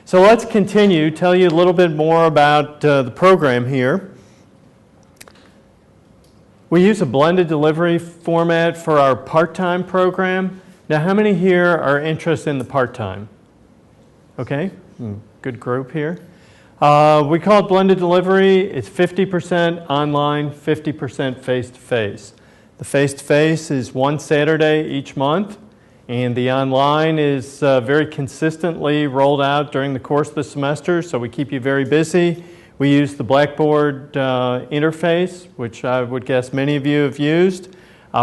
So let's continue, tell you a little bit more about the program here. We use a blended delivery format for our part-time program. Now, how many here are interested in the part-time? Okay, good group here. We call it blended delivery. It's 50% online, 50% face-to-face. The face-to-face is one Saturday each month, and the online is very consistently rolled out during the course of the semester, so we keep you very busy. We use the Blackboard interface, which I would guess many of you have used.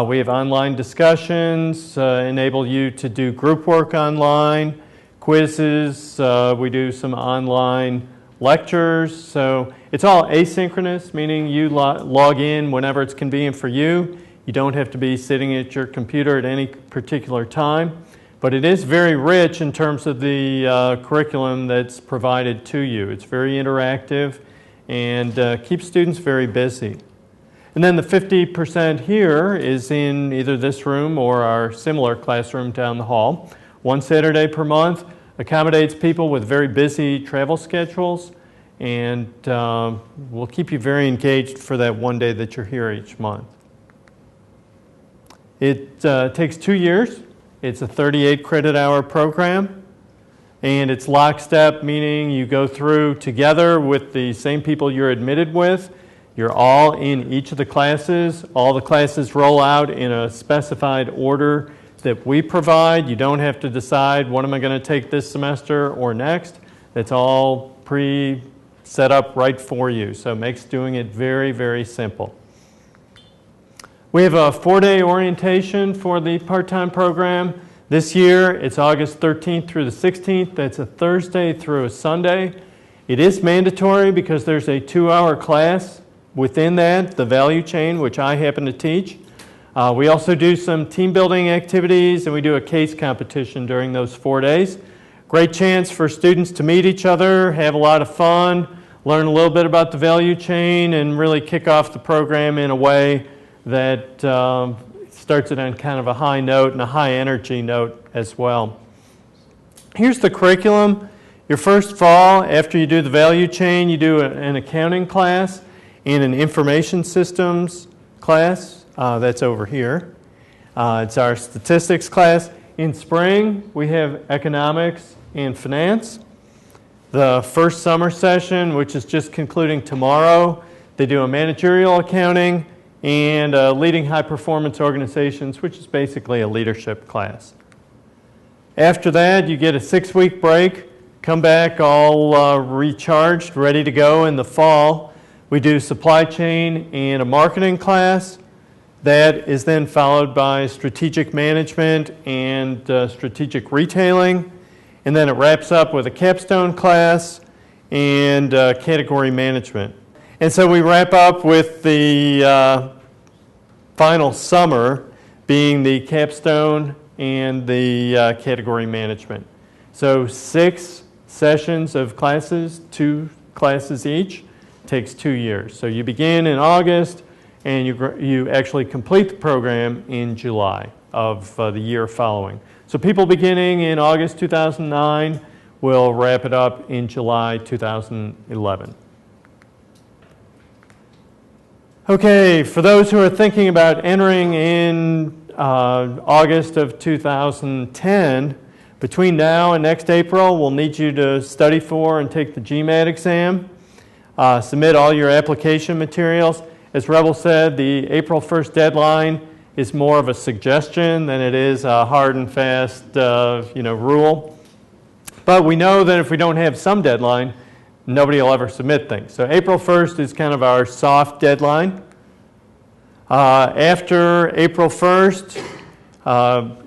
We have online discussions, enable you to do group work online, quizzes, we do some online lectures. So it's all asynchronous, meaning you log in whenever it's convenient for you. You don't have to be sitting at your computer at any particular time. But it is very rich in terms of the curriculum that's provided to you. It's very interactive and keeps students very busy. And then the 50% here is in either this room or our similar classroom down the hall. One Saturday per month accommodates people with very busy travel schedules, and we'll keep you very engaged for that one day that you're here each month. It takes 2 years. It's a 38 credit hour program, and it's lockstep, meaning you go through together with the same people you're admitted with. You're all in each of the classes. All the classes roll out in a specified order that we provide. You don't have to decide what am I going to take this semester or next. It's all pre-set up right for you, so it makes doing it very, very simple. We have a 4-day orientation for the part-time program. This year, it's August 13th through the 16th. That's a Thursday through a Sunday. It is mandatory because there's a 2-hour class within that, the value chain, which I happen to teach. We also do some team building activities, and we do a case competition during those 4 days. Great chance for students to meet each other, have a lot of fun, learn a little bit about the value chain, and really kick off the program in a way that starts it on kind of a high note and a high energy note as well. Here's the curriculum. Your first fall, after you do the value chain, you do an accounting class and an information systems class. That's over here. It's our statistics class. In spring, we have economics and finance. The first summer session, which is just concluding tomorrow, they do a managerial accounting and leading high-performance organizations, which is basically a leadership class. After that, you get a 6-week break, come back all recharged, ready to go in the fall. We do supply chain and a marketing class. That is then followed by strategic management and strategic retailing. And then it wraps up with a capstone class and category management. And so we wrap up with the final summer being the capstone and the category management. So 6 sessions of classes, 2 classes each, takes 2 years. So you begin in August and you actually complete the program in July of the year following. So people beginning in August 2009 will wrap it up in July 2011. Okay, for those who are thinking about entering in August of 2010, between now and next April, we'll need you to study for and take the GMAT exam, submit all your application materials. As Rebel said, the April 1st deadline is more of a suggestion than it is a hard and fast rule. But we know that if we don't have some deadline, nobody will ever submit things. So April 1st is kind of our soft deadline. After April 1st,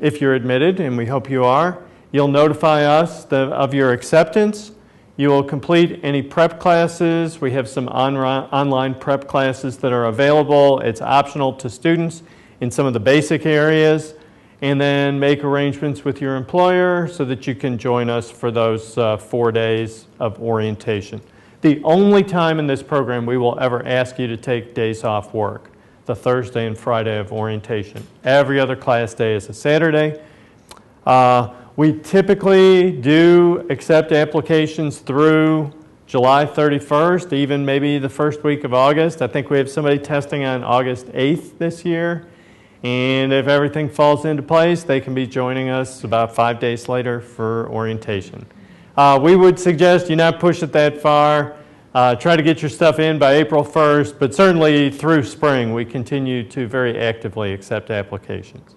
if you're admitted, and we hope you are, you'll notify us of your acceptance. You will complete any prep classes. We have some online prep classes that are available. It's optional to students in some of the basic areas. And then make arrangements with your employer so that you can join us for those 4 days of orientation. The only time in this program we will ever ask you to take days off work, the Thursday and Friday of orientation. Every other class day is a Saturday. We typically do accept applications through July 31st, even maybe the first week of August. I think we have somebody testing on August 8th this year. And if everything falls into place, they can be joining us about 5 days later for orientation. We would suggest you not push it that far. Try to get your stuff in by April 1st, but certainly through spring, we continue to very actively accept applications.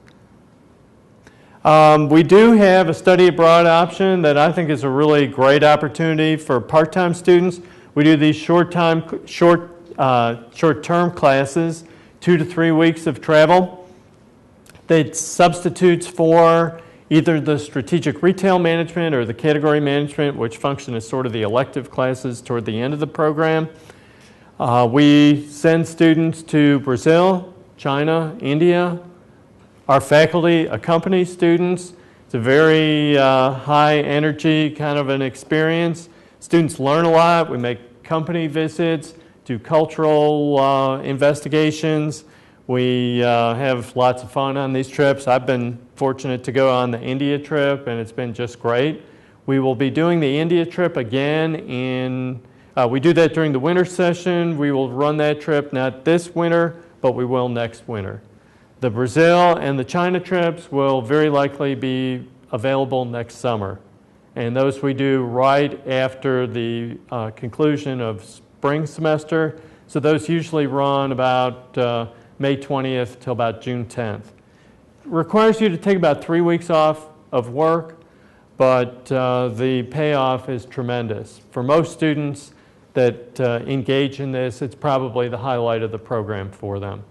We do have a study abroad option that I think is a really great opportunity for part-time students. We do these short-term classes, 2 to 3 weeks of travel. That substitutes for either the strategic retail management or the category management, which function as sort of the elective classes toward the end of the program. We send students to Brazil, China, India. Our faculty accompany students. It's a very high energy kind of an experience. Students learn a lot. We make company visits, do cultural investigations. We have lots of fun on these trips. I've been fortunate to go on the India trip, and it's been just great. We will be doing the India trip again we do that during the winter session. We will run that trip not this winter, but we will next winter. The Brazil and the China trips will very likely be available next summer. And those we do right after the conclusion of spring semester. So those usually run about May 20th till about June 10th. It requires you to take about 3 weeks off of work, but the payoff is tremendous. For most students that engage in this, it's probably the highlight of the program for them.